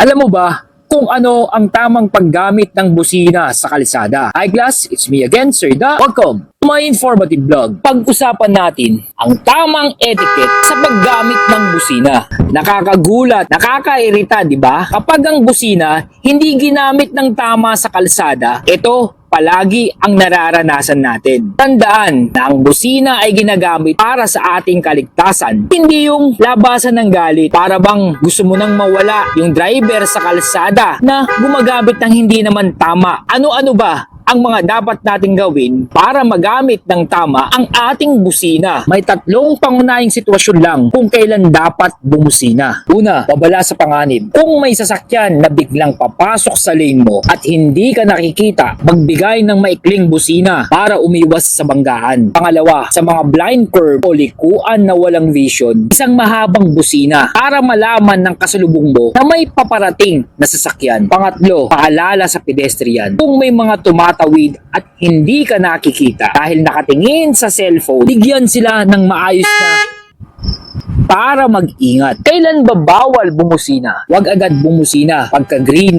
Alam mo ba kung ano ang tamang paggamit ng busina sa kalsada? Hi class, it's me again, Sir Da. Welcome to my informative vlog. Pag-usapan natin ang tamang etiquette sa paggamit ng busina. Nakakagulat, nakakairita, di ba? Kapag ang busina hindi ginamit ng tama sa kalsada, ito palagi ang nararanasan natin. Tandaan na ang busina ay ginagamit para sa ating kaligtasan, hindi yung labasan ng galit. Para bang gusto mo nang mawala yung driver sa kalsada na gumagamit ng hindi naman tama. Ano-ano ba ang mga dapat nating gawin para magamit ng tama ang ating busina? May tatlong pangunahing sitwasyon lang kung kailan dapat bumusina. Una, babala sa panganib. Kung may sasakyan na biglang papasok sa lane mo at hindi ka nakikita, magbigay ng maikling busina para umiwas sa banggaan. Pangalawa, sa mga blind curve o likuan na walang vision, isang mahabang busina para malaman ng kasalubong mo na may paparating na sasakyan. Pangatlo, paalala sa pedestrian. Kung may mga tumatawid at hindi ka nakikita dahil nakatingin sa cellphone, bigyan sila ng maayos na para mag-ingat. Kailan ba bawal bumusina? Huwag agad bumusina pagka-green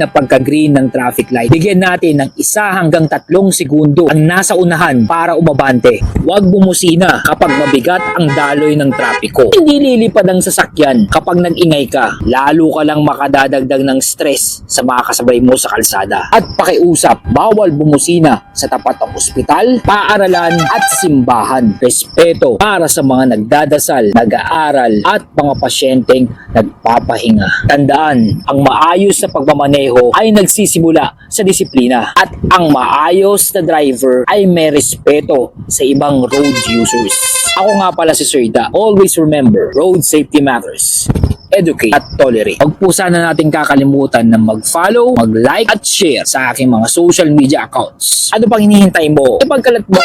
ng traffic light. Bigyan natin ng 1 hanggang 3 segundo ang nasa unahan para umabante. Huwag bumusina kapag mabigat ang daloy ng trapiko. Hindi lilipad ang sasakyan kapag nag-ingay ka. Lalo ka lang makadadagdag ng stress sa mga kasabay mo sa kalsada. At pakiusap, bawal bumusina sa tapat ng ospital, paaralan at simbahan. Respeto para sa mga nagdadasal, nag-aaral at mga pasyenteng nagpapahinga. Tandaan, ang maayos na pagmamaneho ay nagsisimula sa disiplina at ang maayos na driver ay may respeto sa ibang road users. Ako nga pala si Sir Da. Always remember, road safety matters. Educate at tolerate. Huwag po sana natin kakalimutan na mag-follow, mag-like at share sa aking mga social media accounts. Ano pang hinihintay mo? Ipagkalat mo